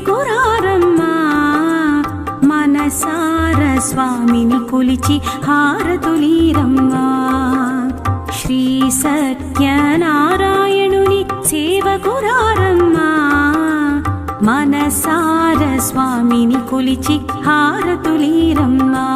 సేవకురారమ్మా మనసార స్వామిని కొలిచి హారతులీరమ్మా శ్రీ సత్యనారాయణుని సేవకురారమ్మా మనసార స్వామిని కొలిచి హారతులీరమ్మా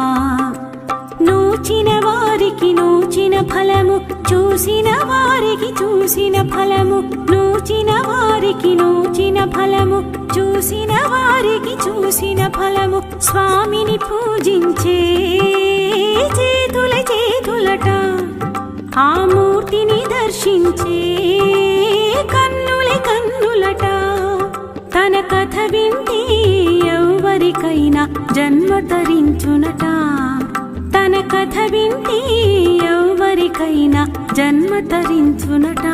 నోచిన వారికి నోచిన ఫలము చూసిన వారికి చూసిన ఫలము నోచిన వారికి నోచిన ఫలము చూసిన వారికి చూసిన ఫలము స్వామిని పూజించే చేతుల చేతులట ఆ మూర్తిని దర్శించే కన్నుల కన్నులట తన కథ వింటే ఎవరికైనా జన్మ తరించునట తన కథ వింటే ఎవరికైనా జన్మ తరించునట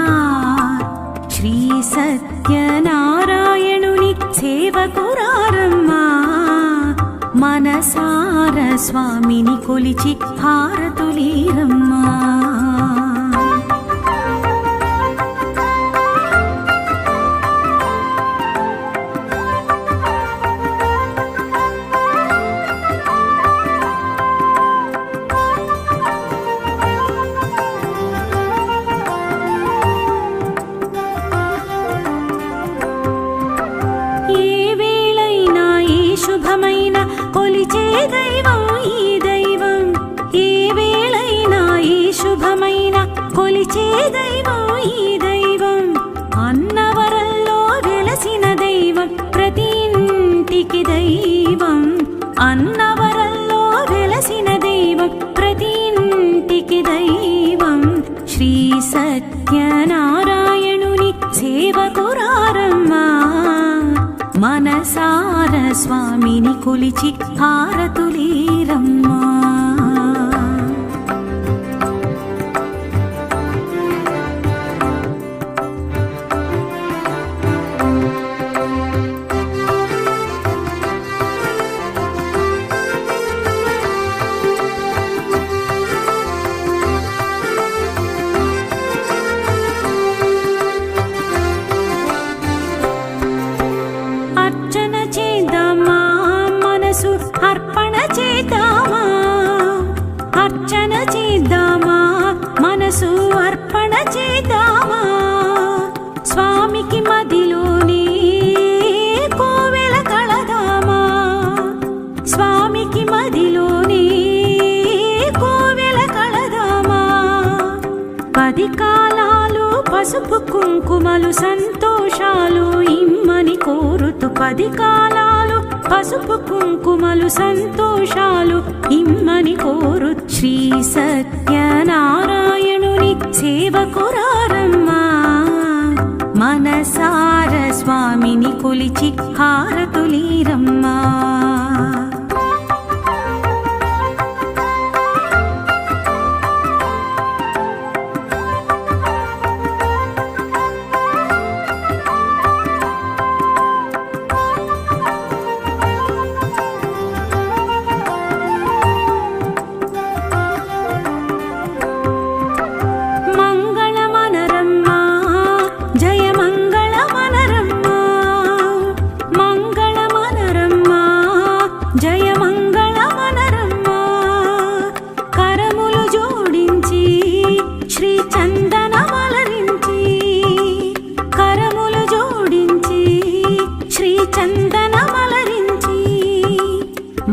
శ్రీ సత్యనారాయణుని సేవకురారమ్మా మనసార స్వామిని కొలిచి హారతులీరమ్మా కొలిచే దైవం ఈ దైవం ఏ వేళైనా ఈ శుభమైన కొలిచే దైవం ఈ దైవం అన్నవరంలో వెలసిన దైవం ప్రతి ఇంటికి దైవం అన్నవరంలో వెలసిన దైవం ప్రతి ఇంటికి దైవం శ్రీ సత్యనారాయణుని సేవకురారమ్మా మనసార స్వామిని కొలిచి హారతులీరమ్మా అర్పణ చేద్దామా అర్చన చేద్దామా మనసు అర్పణ చేద్దామా స్వామికి మదిలోనే కోవెల కళదామా స్వామికి మదిలోనే కోవెల కళదామా 10 కాలాలు పసుపు కుంకుమలు సంతోషాలు ఇమ్మని కోరుతూ 10 కాలాలు పసుపు కుంకుమలు సంతోషాలు ఇమ్మని కోరు శ్రీ సత్యనారాయణుని సేవకురారమ్మా మనసార స్వామిని కొలిచి హారతులీరమ్మా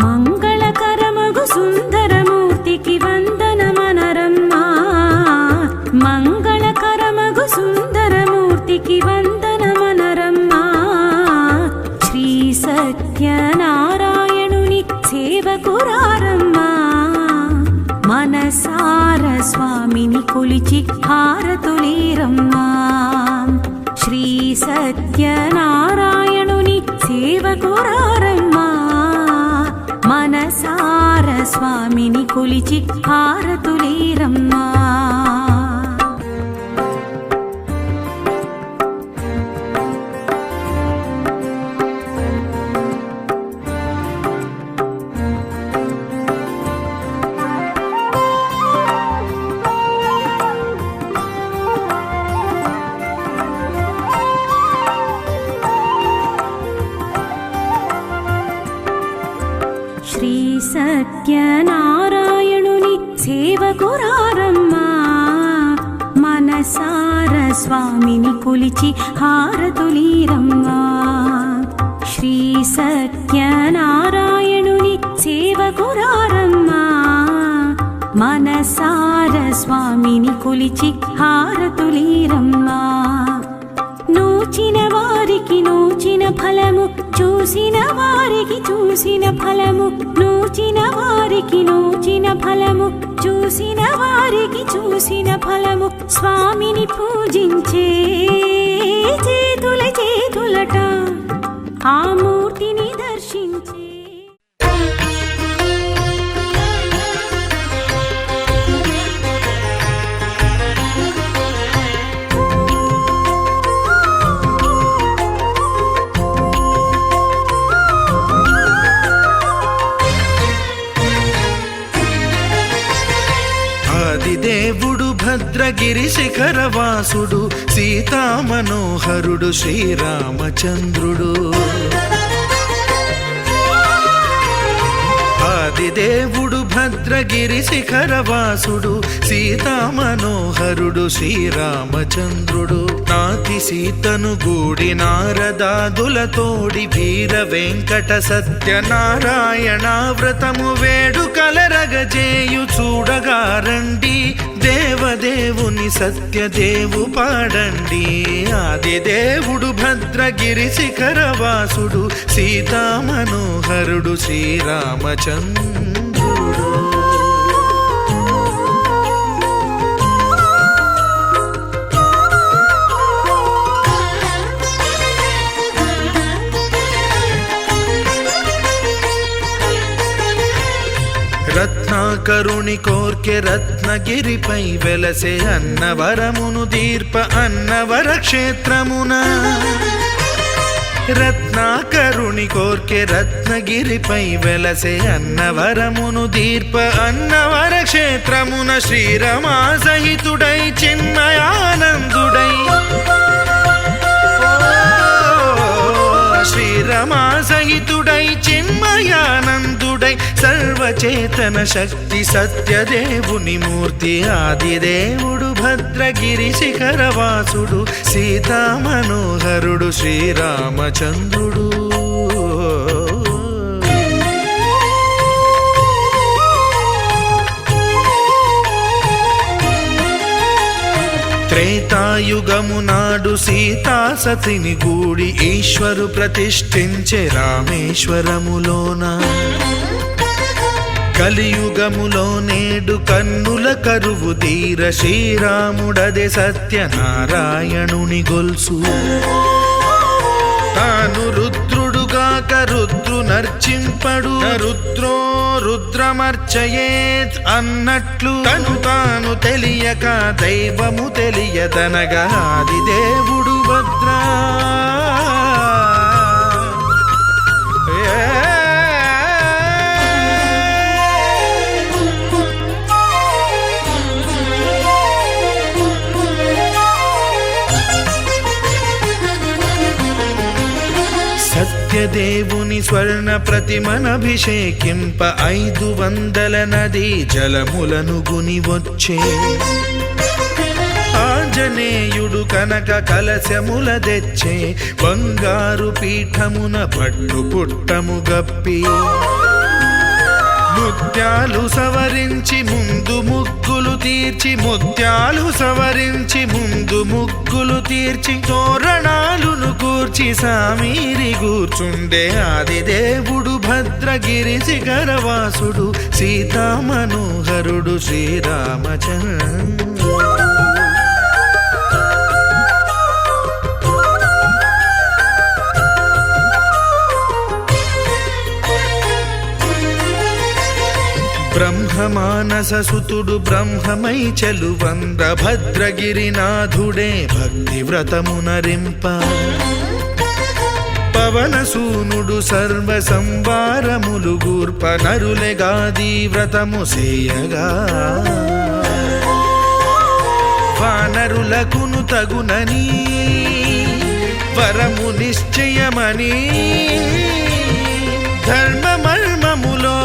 మంగళకరమగు సుందరమూర్తికి వందనమనరమ్మా మంగళకరమగు సుందరమూర్తికి వందనమనరమ్మా శ్రీ సత్యనారాయణుని సేవకురారమ్మా మనసార స్వామిని కొలిచి హారతులీరమ్మా శ్రీ సత్యనారాయణుని సేవకురారమ్మా మనసార స్వామిని కొలిచి హారతులీరమ్మా శ్రీ సత్యనారాయణుని సేవకురారమ్మా మనసార స్వామిని కొలిచి హారతులీరమ్మా శ్రీ సత్యనారాయణుని సేవకురారమ్మా మనసార స్వామిని కొలిచి హారతులీరమ్మా నూచిన వారికి నూచిన ఫలము చూసిన వారికి చూసిన ఫలము నూచిన వారికి నూచిన ఫలము చూసిన వారికి చూసిన ఫలము స్వామిని పూజించే చేతుల చేతులట ఆ మూర్తిని దర్శించే దేవుడు భద్రగిరి శిఖరవాసుడు సీతామనోహరుడు శ్రీరామచంద్రుడు ఆదిదేవుడు భద్రగిరి శిఖరవాసుడు సీతామనోహరుడు శ్రీరామచంద్రుడు నాతి సీతను గూడి నారదాదులతోడి వీర వెంకట సత్యనారాయణ వ్రతము వేడుకలరగజేయు చూడగారండి దేవదేవుని సత్యదేవు పాడండి ఆదిదేవుడు భద్రగిరి శిఖరవాసుడు సీతామనోహరుడు శ్రీరామచంద్రుడు రత్నాకరుని కోర్కె రత్నగిరిపై వెలసే అన్నవరమును దీర్ప అన్నవర క్షేత్రమున రత్నాకరుని కోర్కె రత్నగిరిపై వెలసే అన్నవరమును దీర్ప అన్నవర క్షేత్రమున శ్రీరమా సహితుడై చిన్మయానందుడై శ్రీరమా సహితుడై చిన్మయానందుడై సర్వచేతన శక్తి సత్యదేవుని మూర్తి ఆదిదేవుడు భద్రగిరి శిఖరవాసుడు సీతామనోహరుడు శ్రీరామచంద్రుడు త్రేతాయుగము నాడు సీతాసతిని గూడి ఈశ్వరు ప్రతిష్ఠించే రామేశ్వరములోన కలియుగములో నేడు కన్నుల కరువు తీర శ్రీరాముడదే సత్యనారాయణుని గొల్సు తాను రుద్రుడుగాక రుద్రు నర్చింపడు రుద్రో రుద్రమర్చయేత్ అన్నట్లు తను తాను తెలియక దైవము తెలియదనగా ఆదిదేవుడు భద్రా సత్యదేవుని స్వర్ణ ప్రతిమనభిషేకింప 500 నదీ జలములను గుని వచ్చే ఆంజనేయుడు కనక కలశముల తెచ్చే బంగారు పీఠమున పట్టు పుట్టము గప్పి ముత్యాలు సవరించి ముందు ముగ్గులు తీర్చి ముత్యాలు సవరించి ముందు ముగ్గులు తీర్చి తోరణాలును కూర్చి సామీరి కూర్చుండే ఆదిదేవుడు భద్రగిరి శిఖరవాసుడు సీతామనోహరుడు శ్రీరామచంద్రుడు బ్రహ్మమానససుతుడు బ్రహ్మమై చెలువంద్ర భద్రగిరినాథుడే భక్తి వ్రతమునరింప పవనసూనుడు సర్వ సంవారములు గూర్ప నరులెగాది వ్రతము సేయగా వానరులకును తగునని వరము నిశ్చయమని ధర్మ మర్మములో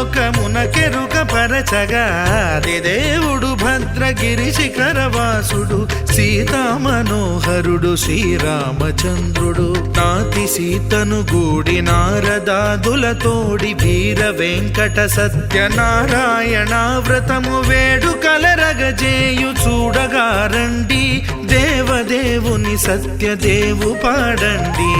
తలచగా దేవుడు భద్రగిరి శిఖరవాసుడు సీతా మనోహరుడు శ్రీరామచంద్రుడు నాతి సీతను గూడి నారదాదులతోడి వీర వెంకట సత్యనారాయణ వ్రతము వేడుకలరగజేయు చూడగా రండి దేవదేవుని సత్యదేవు పాడండి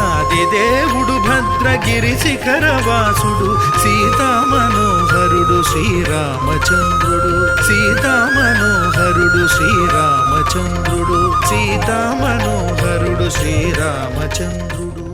ఆదిదేవుడు భద్రగిరి శిఖరవాసుడు సీతా మనోహరుడు శ్రీరామచంద్రుడు సీతా మనోహరుడు శ్రీరామచంద్రుడు సీతా మనోహరుడు శ్రీరామచంద్రుడు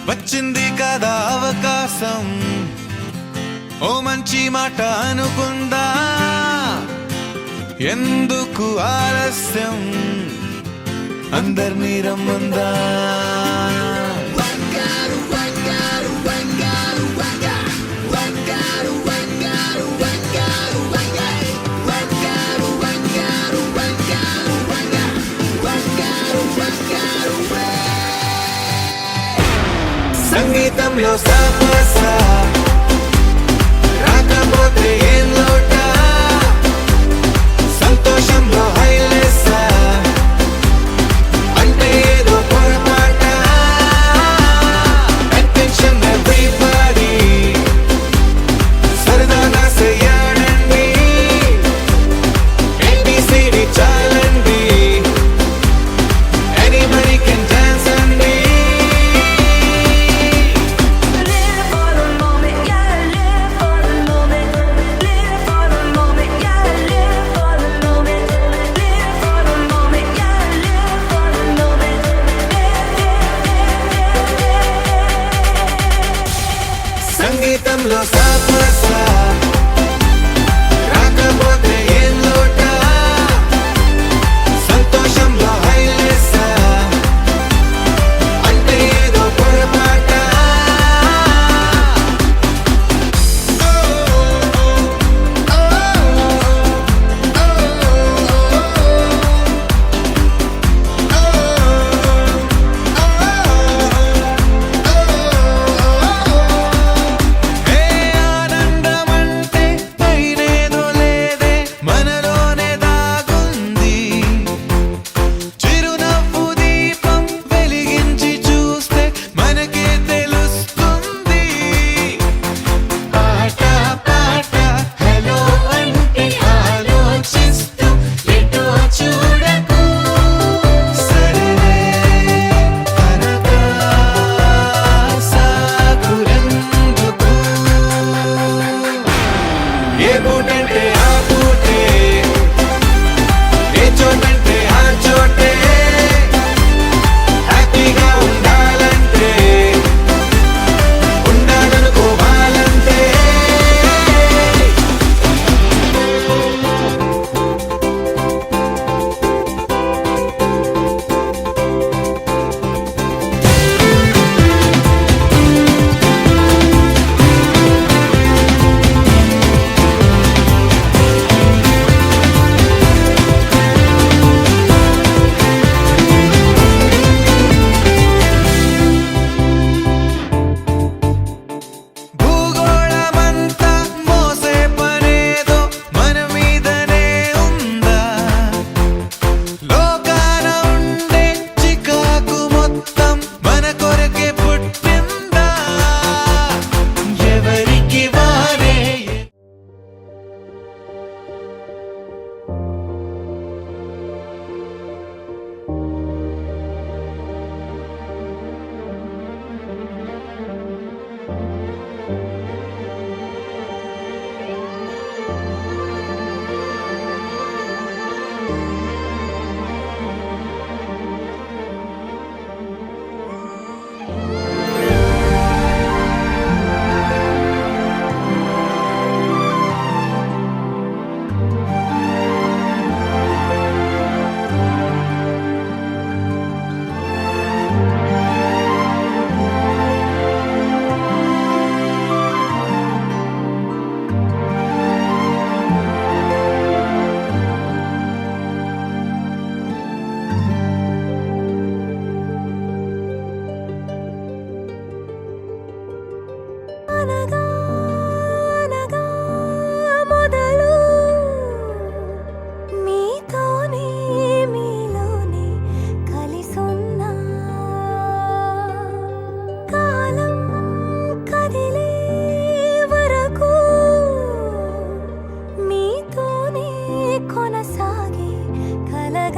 వచ్చింది కదా అవకాశం ఓ మంచి మాట అనుకుందా ఎందుకు ఆలస్యం అందర్నీ రమ్మందా సంగీతంలో సాపస రాకపోతే ఏం లోట సంతోషంలో హైలెస్ అంటే ఏదో పొరపాట అటెన్షన్ ఎవ్రీబడీ సరదాగా చేయాలండి ABCD చాలండి anybody can dance అండి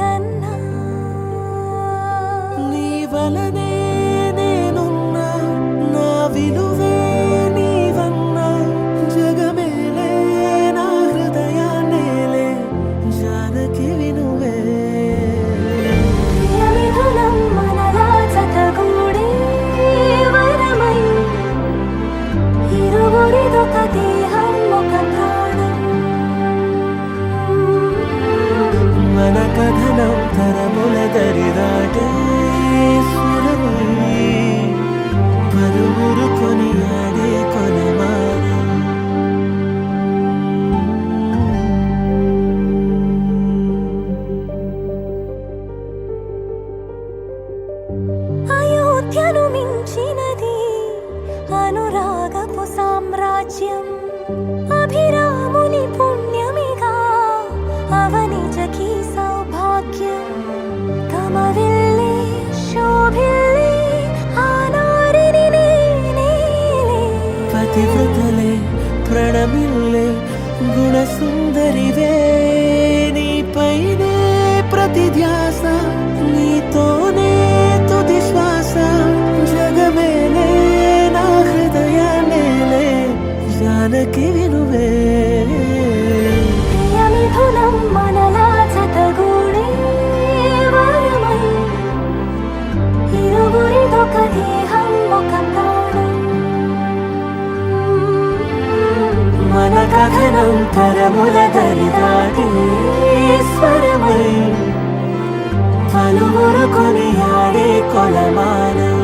కన్నా నీ వలనే నేనున్నా నా విలువే నీవన్నా జగమేలే నా హృదయాన్నేలే జానకి వినువే ప్రియమిథునం మనలా జతగూడే వరమై ఇరువురిదొక దేహం ఒక ప్రాణం మన కథనం తరముల దరిదాటే స్వరమై పలువురు కొనియాడే కొలమానం అయోధ్యను మించినది అనురాగపు సామ్రాజ్యం అభిరాముని పుణ్యమిగా అవనిజకి సౌభాగ్యం కమవిల్లే శోభిల్లే ఆనారిని నేనేలే పతివ్రతలే ప్రణమిల్లే గుణసుందరివే నీపైనే ప్రతి ధ్యాస నీతోనే తుది శ్వాస జగమేలే నా హృదయాన్నేలే జానకి వినువే ప్రియమిథునం మనలా జతగూడే వరమై ఇరువురిదొక దేహం ఒక ప్రాణం మన కథనం తరముల దరిదాటి స్వరమై పలువురు కొనియాడే కొలమానం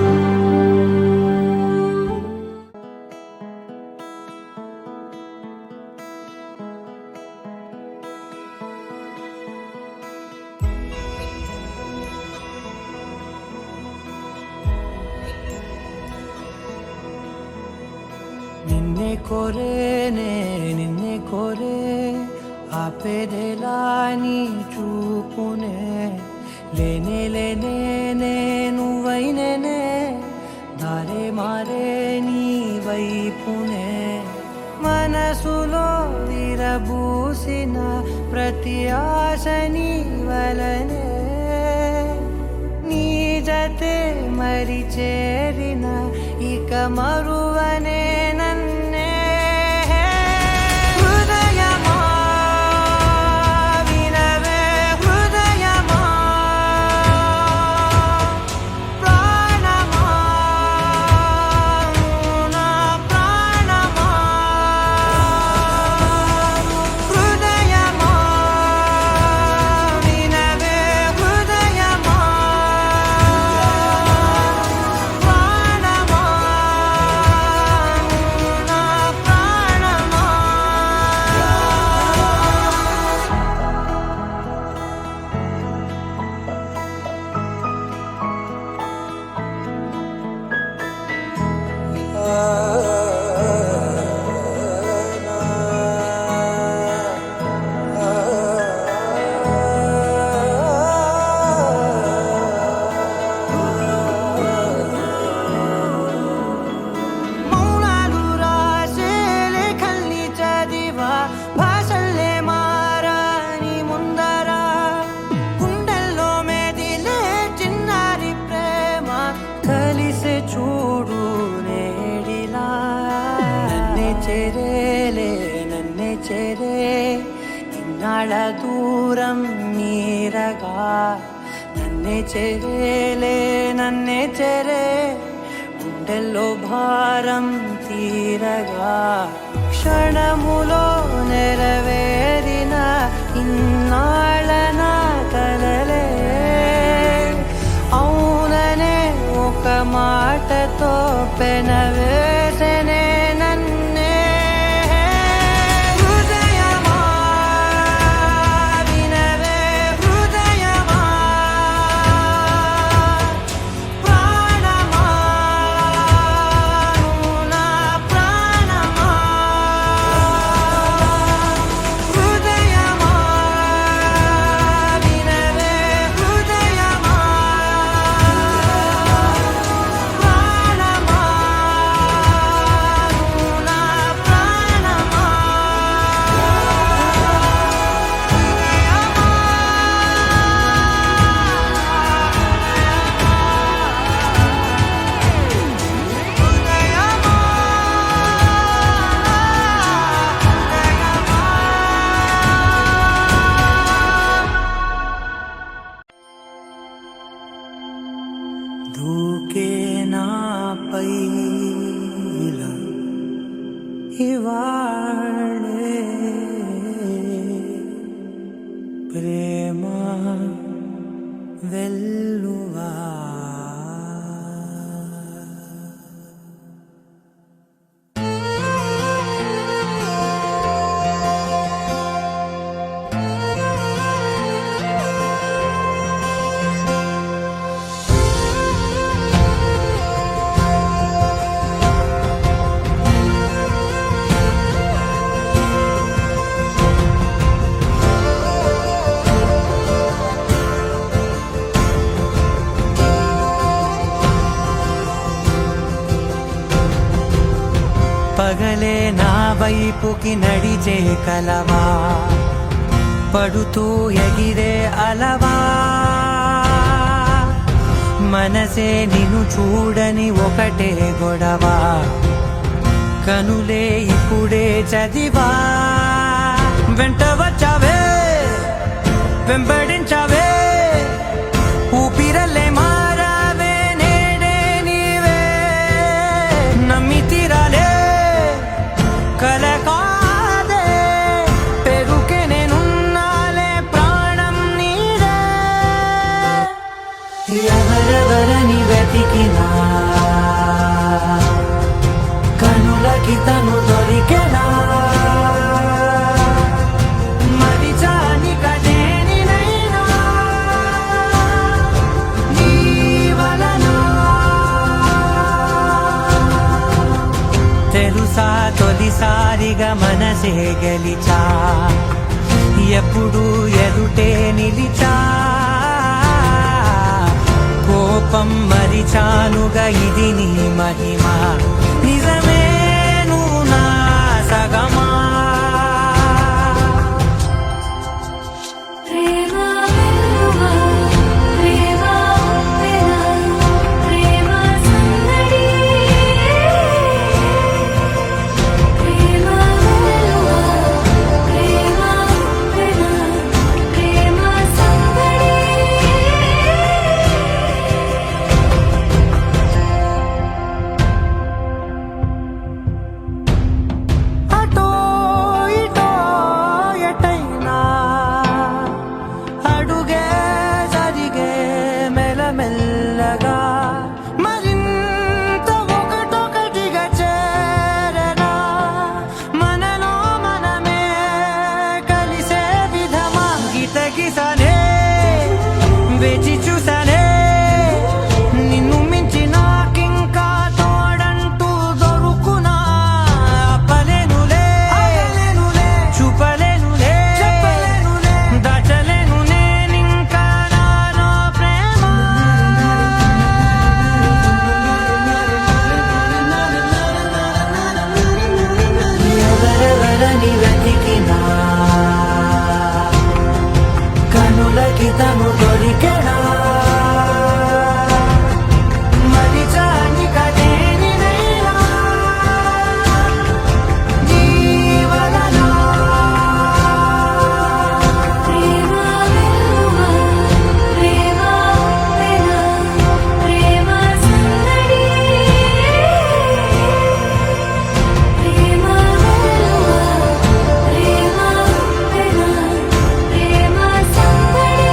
నిన్నే కోరేనే నిన్నే కోరే ఆపేదేలా నీ చూపునే లేనే లేనే నువ్వైనేనే దారే మారే నీ వైపునే మనసులో విరబూసిన ప్రతి ఆశ నీ వలనే నీ జతే మరి చేరిన ఇక మరువనే నన్నే హృదయమా వినవే హృదయమా ప్రాణమా నా ప్రాణమా హృదయమా వినవే హృదయమా ప్రాణమా నా ప్రాణమా మౌనాలు రాసే లేఖల్ని చదివా భాషల్లే మారాని ముందర గుండెల్లో మెదిలే చిన్నారి ప్రేమ కలిసే చూడు నేడిలా నన్నే చేరేలే నన్నే చేరే ఇన్నాళ్ళ దూరం మీరగా నన్నే చేరేలే నన్నే చేరే గుండెల్లో భారం తీరగా క్షణములో నెరవేరిన ఇన్నాళ్ళ నా కలలే అవుననే ఒక మాటతో పెనవేసనే నన్నే హృదయమా వినవే హృదయమా ప్రాణమా నా ప్రాణమా హృదయమా వినవే హృదయమా ప్రాణమా వెల్లువా పగలే నా వైపుకి నడిచే కలవా పడుతూ ఎగిరే అలవా మనసే నిన్ను చూడని ఒకటే గొడవ కనులే ఇప్పుడే చదివా వెంట వచ్చావే వెంబడించావే ఊపిరల్లే మారావే నేడే నీవే నమ్మి తీరాలే కలకాదే పెరుకే నేనున్నాలే ప్రాణం నీడే ఎవరెవరని వెతికినా కనులకి తను దొరికెనా మరిచాని కదేనినైనా నీ వలన తెలుసా తొలిసారిగా మనసే గెలిచా ఎప్పుడు ఎదుటే నిలిచా కోపం మరిచానుగా ఇది నీ మహిమ నిజమే నువ్వు నా సగమా ప్రేమ వెల్లువా ప్రేమ ఉప్పెన ప్రేమ సందడి ప్రేమ వెల్లువా ప్రేమ ఉప్పెన ప్రేమ సందడి అటో ఇటో ఎటైనా అడుగే జరిగే మెల్లమెల్లగా మరింత ఒకటొకటిగా చేరనా మనలో మనమే కలిసే విధమా గితగిసనే వేచి చూసానే నిన్ను మించి నాకింకా తోడంటూ దొరుకునా అప్పలేనులే చూపలేనులే దాచలేను నేనింకా నాలో ప్రేమ ఎవరెవరని వెతికినా కనులకి తను దొరికెనా మరిచాని కదేనినైనా నీ వలన ప్రేమ వెల్లువా ప్రేమ ఉప్పెన ప్రేమ సందడి ప్రేమ వెల్లువా ప్రేమ ఉప్పెన ప్రేమ సందడి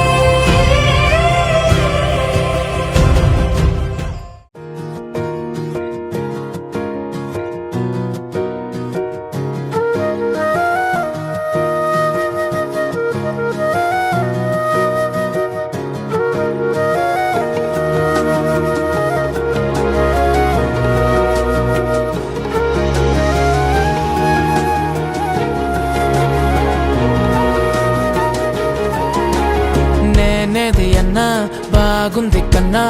నేనేది అన్నా బాగుంది కన్నా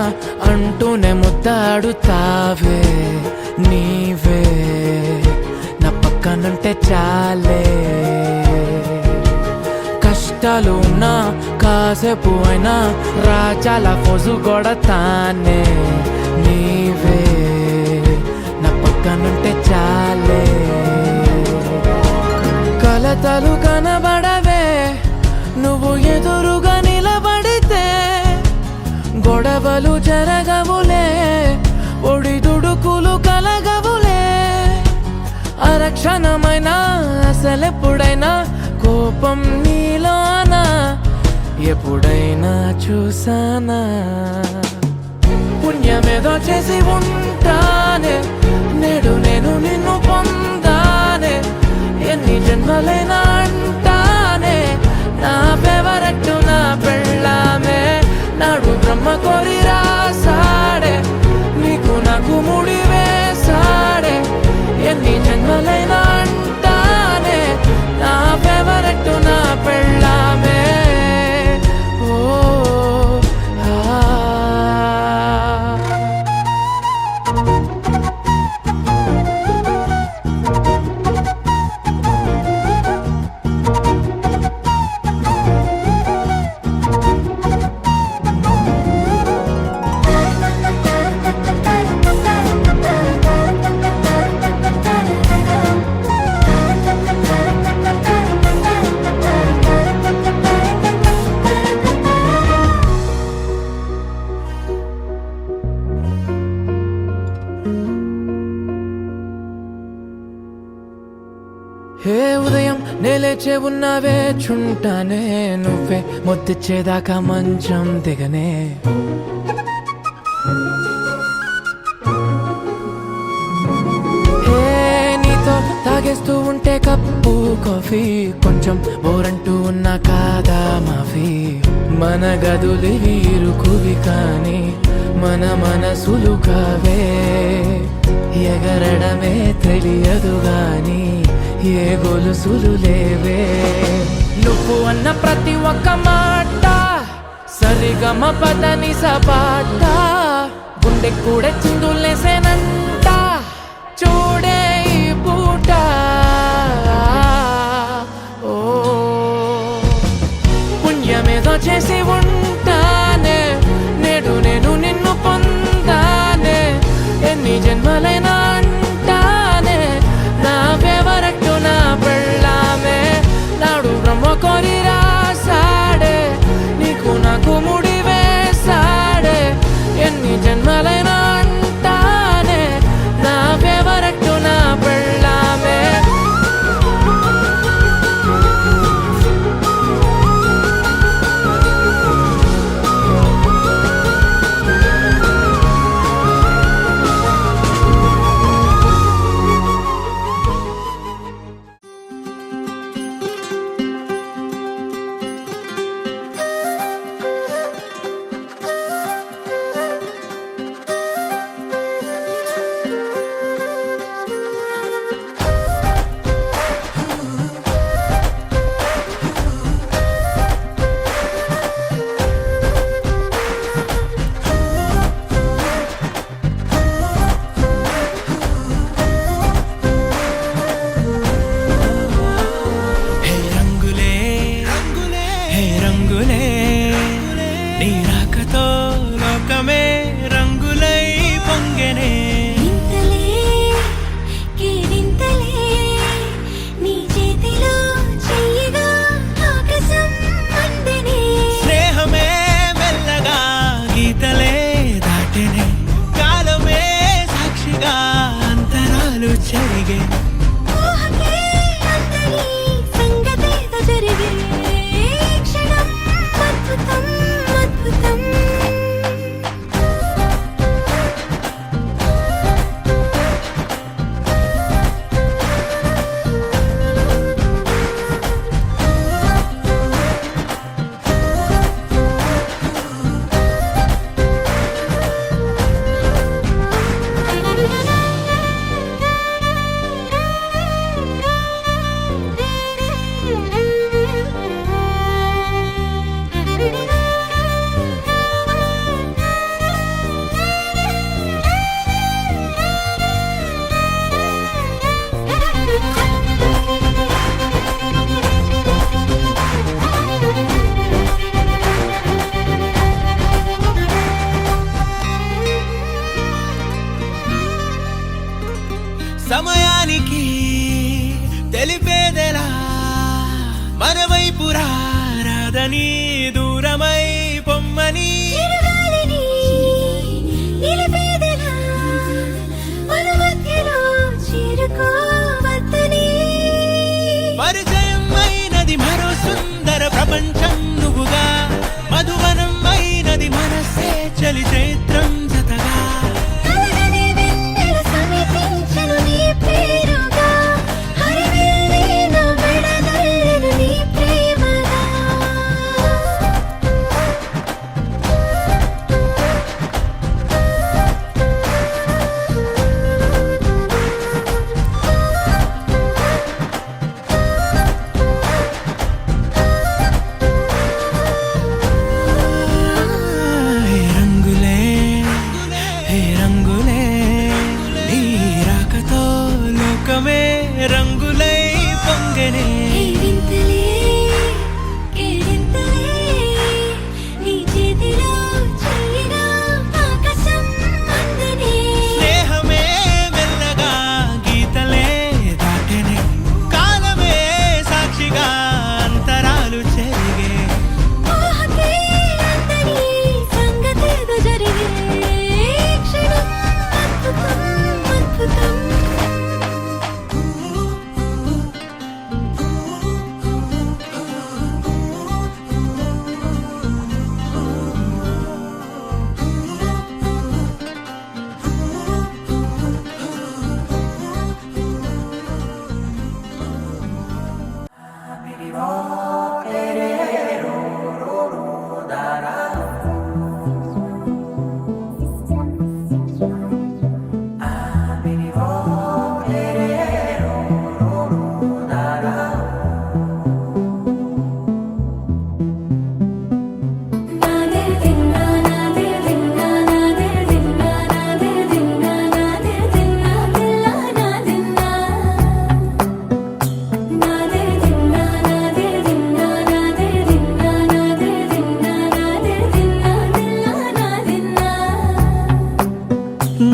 అంటూనే ముద్దాడుతావే నీవే నా పక్కనుంటే చాలే కష్టాలు ఉన్నా కాసేపు అయినా రాజాల ఫోజు కొడతానే నీవే నా పక్కనుంటే చాలే కలతలు కనబడవే నువ్వు ఎదురుగా నిలబడితే గొడవలు జరగవులే ఒడిదుడుకులు కలగవులే అరక్షణమైనా అసలెప్పుడైనా కోపం నీలోనా ఎప్పుడైనా చూసానా? పుణ్యమేదో చేసి ఉంటానే, నేడు నేను నిన్ను పొందానే. ఎన్ని జన్మలైనా అంటానే, నా ఫేవరెట్ నా పెళ్ళామే. నాడు బ్రహ్మ కోరి రాసాడే, నీకు నాకు ముడి వేసాడే. ఎన్ని జన్మలైనా అంటానే, నా ఫేవరెట్ నా పెళ్ళామే. ఓ ఆ. హే ఉదయం నేలేచే ఉన్నావే చుంటానే, నువ్వే ముద్దిచ్చేదాకా మంచం దిగనే. హే నీతో తాగేస్తూ ఉంటే కప్పు కాఫీ, కొంచెం బోరంటూ ఉన్నా కాదా మాఫీ. మన గదులివి ఇరుకువి కానీ మన మనసులు కావే. ఎగరడమే తెలియదు గాని ఏ గొలుసులు లేవే. నువ్వు అన్న ప్రతి ఒక్క మాట సరిగమ పదని సపాట, గుండె కూడా చిందులేసేనంట. చూడే ఈ పూట ఓ పుణ్యమేదో చేసి ఉంటానే, నేడు నేను నిన్ను పొందానే. ఎన్ని జన్మలైనా అంటానే, నా ఫేవరెట్ నా పెళ్ళామే. నాడు బ్రహ్మ కోరి రాసాడే, నీకు నాకు ముడి వేసాడే. ఎన్ని జన్మలైనా అంటానే, నా ఫేవరెట్ నా పెళ్ళామే.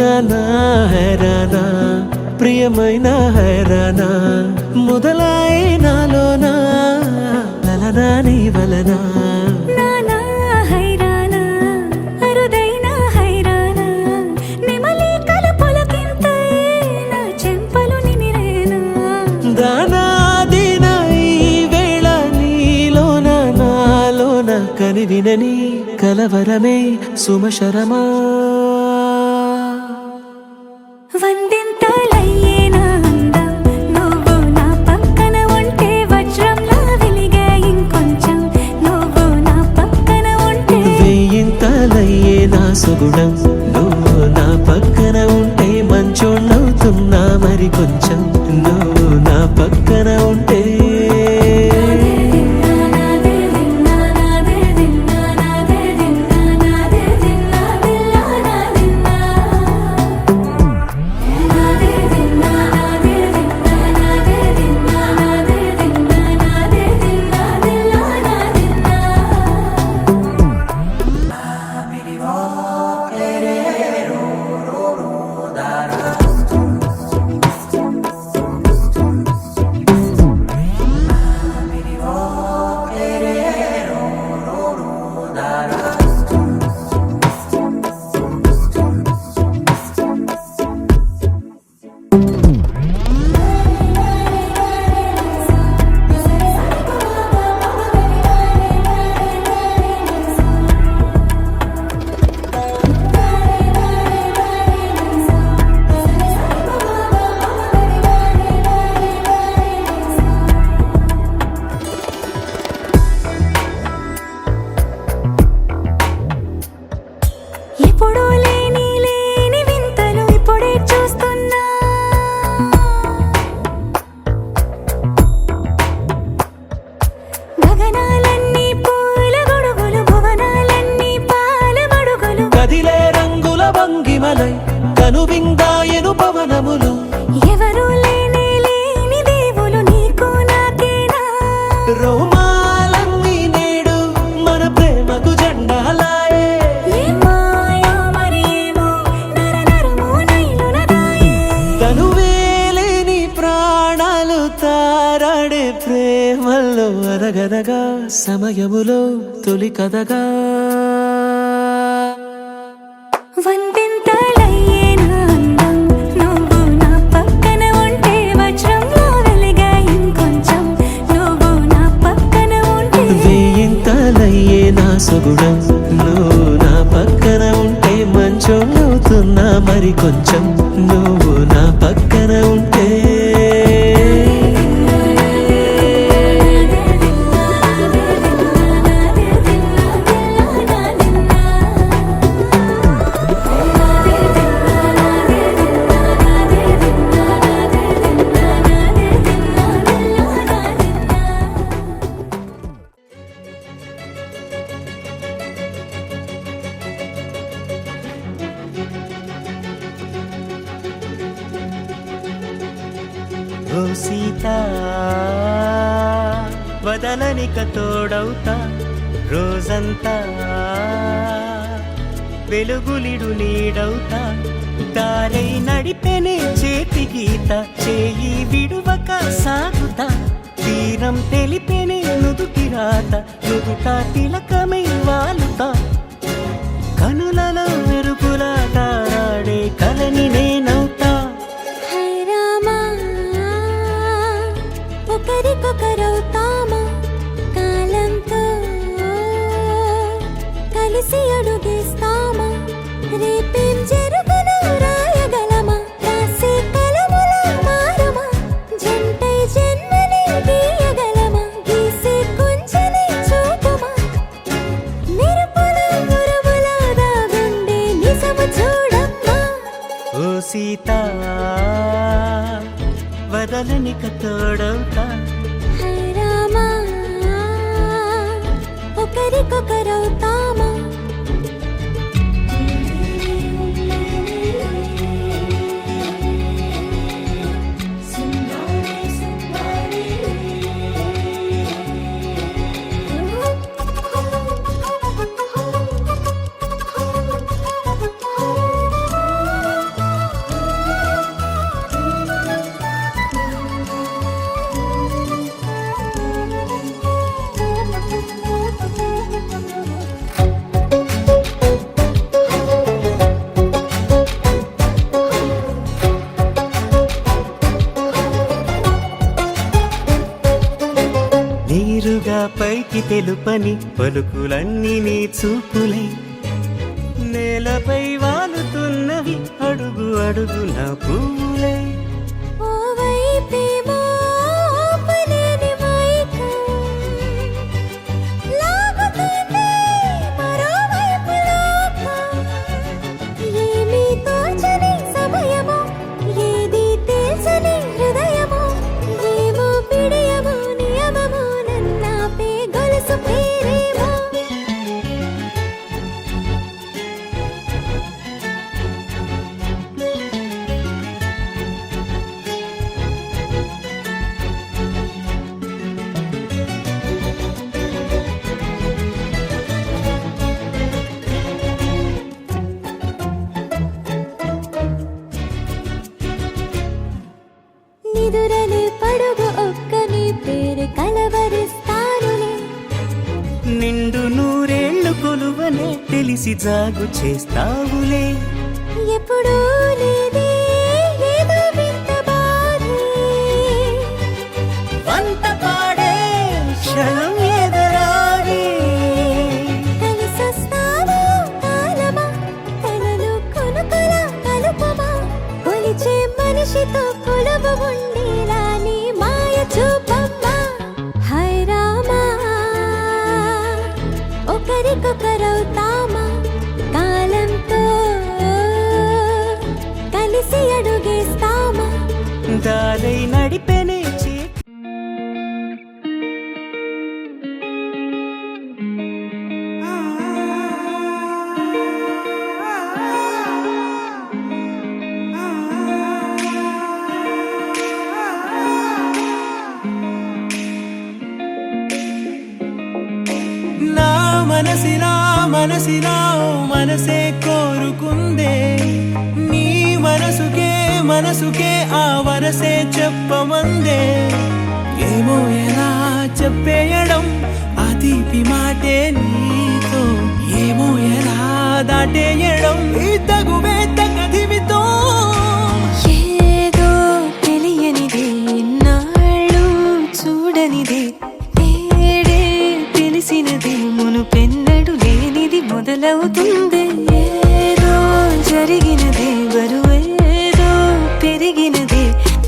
నానా హైరానా ప్రియమైన హైరానా మొదలాయి నాలోనా లలనా నీ వలనా నానా హైరానా అరుదైన హైరానా నెమలి కలుపులకింతై నా చెంపలు నిమిరేనా దానాదిన ఈ వేళ నీలోన నాలోన కనివినని కలవరమే సుమశరమా వందింతలయ్యేనా అందం నువ్వు నా పక్కన ఉంటే వజ్రంలా వెలిగే ఇంకొంచెం నువ్వు నా పక్కన ఉంటే వేయింతలయ్యే నా సుగుణం నువ్వు నా పక్కన ఉంటే మంచోళ్ళవుతున్నా మరి కొంచెం నువ్వు నా పక్కన ఉంటే ఎప్పుడూ లేని లేని వింతలు ఇప్పుడే చూస్తున్నా గగనాలన్నీ పూల గొడుగులు భువనాలన్నీ పాల గొడుగులు కదిలే రంగుల భంగిమలై కనువిందాయను పవనములు ఎవరు లేని లేని దేవులు నీకు నాకేనా రోమాలన్నీ నేడు మన ప్రేమకు జెండాలాయే ఏ మాయో మరి ఏమో నరనరమో నైలునదాయే తనువేలేని ప్రాణాలు తారాడే ప్రేమల్లో అనగనగా సమయములో తొలి కథగా వందింతలయ్యేనా అందం నువ్వు నా పక్కన ఉంటే వజ్రంలా వెలిగే ఇంకొంచెం నువ్వు నా పక్కన ఉంటే వేయింతలయ్యే నా సుగుణం నువ్వు నా పక్కన ఉంటే మంచోళ్ళవుతున్నా మరి కొంచెం నువ్వు నా పక్కన ఉంటే ఓ సీత వదలనిక తోడవుతా రోజంతా వెలుగులిడు నీడవుతా దారై నడిపెనే చేతి గీత చేయి విడువక సాగుతా తీరం తెలిపెనే నుదుటి రాత నుదుట తిలకమై వాలుతా కనులలో మెరుగులా తారాడే కలని నేనవుతా హై రామా ఒకరికొకరవుతామా కాలంతో కలిసి అడుగేస్తామా రేపేం జరుగును రాయగలమా రాసే కలముల మారమా జంటై జన్మని గీయగలమా గీసే కొంచెని చూపుమా మెరుపుల మురముల దాగుండే నిజము చూడమ్మా ఓ సీత వదలనిక తోడవుతా హై రామా ఒకరికొకరవుతామా తెలుపని పలుకులన్నీ నీ చూపులై నేలపై వాలుతున్నవి అడుగు అడుగు నా పువ్వులై ఓ వైపేమో ఆపలేని మైకం లాగుతుంది మరోవైపు లోకం ఏమీ తోచని సమయమో ఏది తెలుసని హృదయమో ఏమో పిడియమో నియమమో నన్నాపే గొలుసు పేరేమో నిదురలే పడుగు ఒక్క నీ పేరు కలవరిస్తానులే నిండు నూరేళ్లు కొలువనే తెలిసి జాగు చేస్తావులే ఎప్పుడూ లేదే ఏదో వింత బాధే వంత పాడే క్షణం ఎదరాగే కలిసొస్తావో కాలమా కలలు కొనుకల కలుపమా కొలిచే మనిషితో కొలువు ఉండేలా నీ మాయ చూపమ్మా హై రామా ఒకరికొకరవుతామా కాలంతో కలిసి అడుగేస్తామా దాలై నడిపెనే చే నా మనసినా మనసే కోరుకుందే నీ మనసుకే ఆ వరసే చెప్పమందే ఏమో ఎలా చెప్పేయడం ఆ తీపి మాటే నీతో ఏమో ఎలా దాటేయడం ఈ తగువే తగదివితో ఏదో తెలియనిదే నాళ్ళు చూడనిదే తేడే తెలిసినదే మునుపెన్నడు లేనిది మొదలవుతుంది ఏదో జరిగినదే బరువేదో పెరిగినదే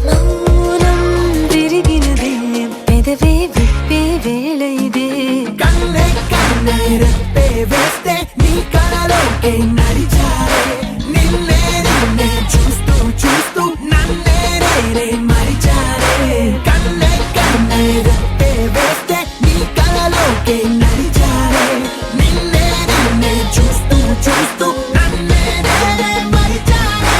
మౌనం విరిగినదే పెదవే విప్పే వేళ ఇదే కన్నే రెప్పే వేస్తే నీ కళలోకే నడిచారే నిన్నే చూస్తూ నన్నే మరిచారే కన్నే రెప్పే వేస్తే నీ కళలోకే నడిచారే నిన్నే చూస్తూ నన్నే మరిచారే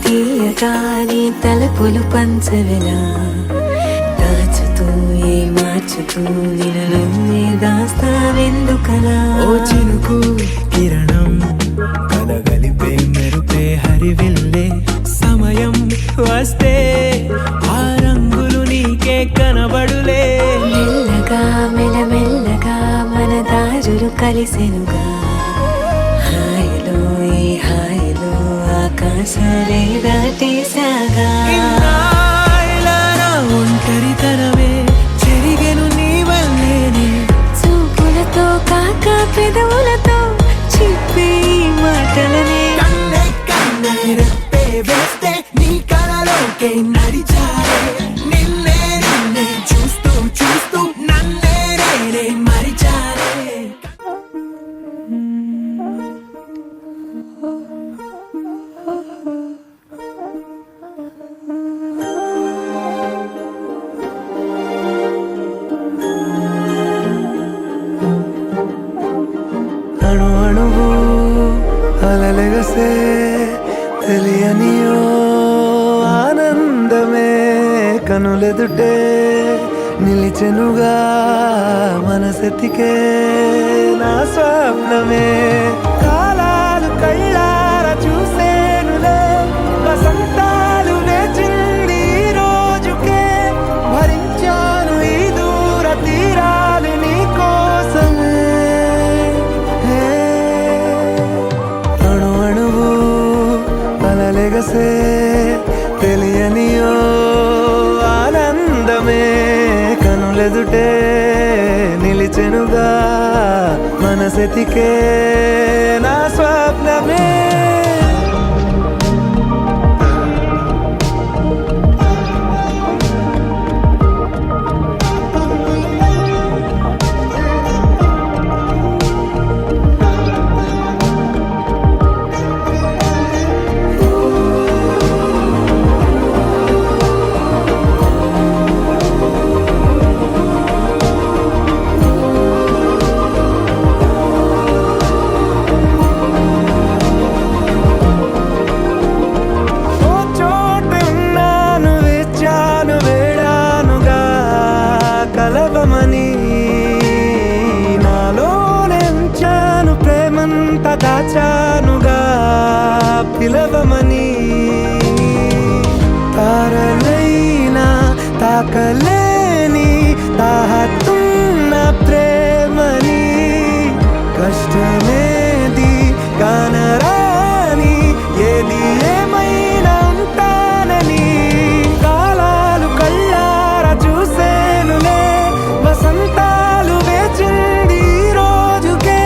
తీయగా నీ తలపులు పంచవినా దాచుతూ మార్చుతూ నిన్ను దాస్తావెందుకలా ఓ చినుకు కిరణం కలగలిపే మెరుపే హరివిల్లే సమయం వస్తే ఆ రంగులు నీకే కనబడులే మెల్లగా మెల్లమెల్లగా మన దారులు కలిసెనుగా హాయిలో ఈ హాయిలో ఆకాశాలే దాటేసాగా ఇన్నాళ్ళ నా ఒంటరితనమే చెరిగెను నీ వల్లేనే చూపులతో కాక పెదవులతో చెప్పే ఈ మాటలనే కన్నే రెప్పే వేస్తే నీ కళలోకే నడిచారే నిన్నే చూస్తూ నన్నే మరిచారే అణు అణువు అలలెగసే తెలియనియో ఆనందమే కనులెదుటే నిలిచెనుగా మనసెతికే నా స్వప్నమే కాలాలు కళ్ళార చూసేనులే వసంతాలు లేచింది ఈ రోజుకే భరించాను ఈ దూర తీరాలు నీ కోసమే అణు అణువు అలలెగసే తెలియనియో ఆనందమే కనులెదుటే నిలిచెనుగా మనసెతికే నా స్వప్నమే దాచానుగా పిలవమని తారలైనా తాకలేని తాహతున్న ప్రేమని కష్టమేది కానరాని ఏది ఏమైనా ఉంటానని కాలాలు కళ్ళార చూసేనులే వసంతాలు వేచింది ఈ రోజుకే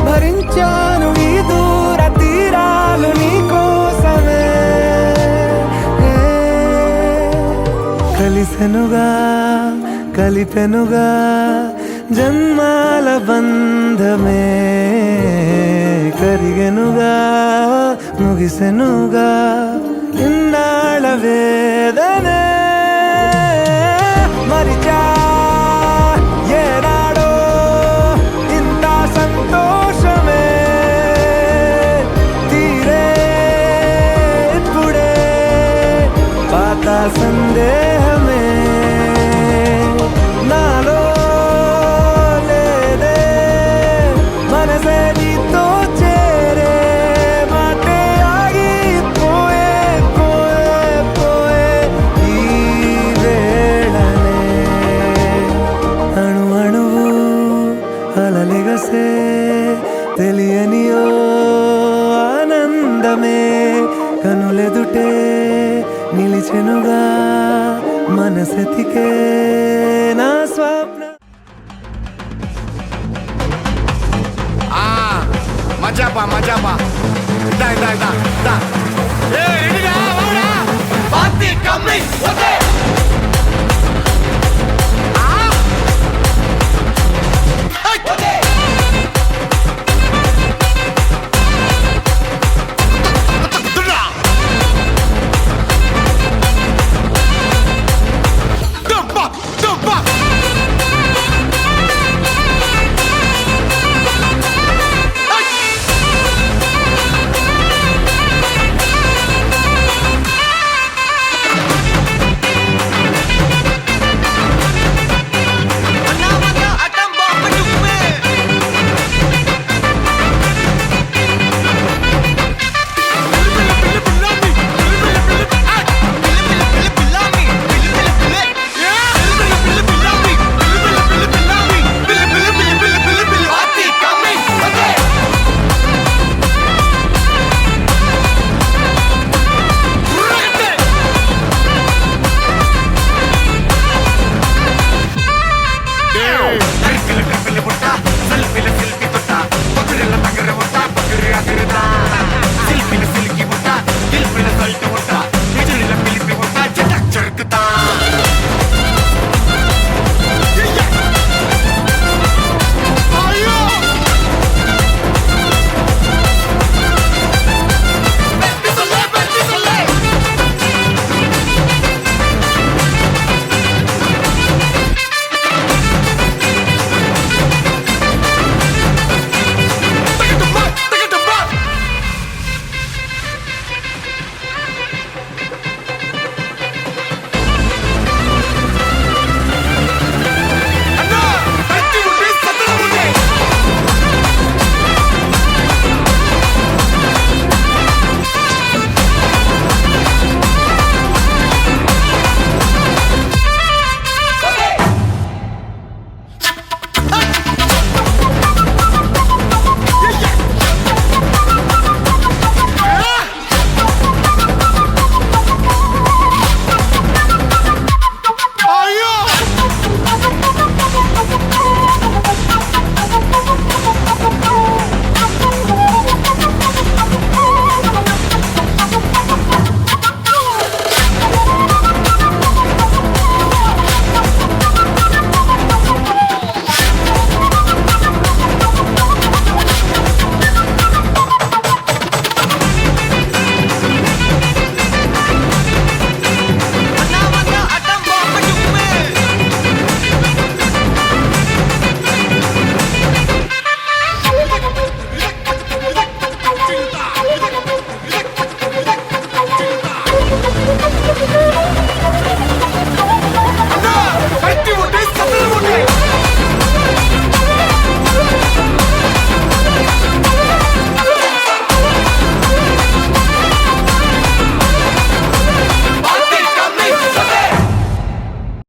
భరించాను ఈ దూర తీరాలు నీ కోసమే కలిసెనుగా కలిపెనుగా జన్మాల బంధమే కరిగెనుగా ముగిసెనుగా ఇన్నాళ్ళ వేదనే మరిచా ఏనాడో ఇంత సంతోషమే తీరే ఇప్పుడే పాత సందేహమే నాలో లేదే మనసే నీతో చేరే మాటే ఆగిపోయే పోయే పోయే ఈ వేళనే అణు అణువు అలలెగసే తెలియనియో ఆనందమే కనులెదుటే నిలిచెనుగా మనసెతికే నా స్వప్న మజాపా దా దా దా దా ఏ ఇడిగా వాడా పార్టీ కమ్మింగ్ ఓకే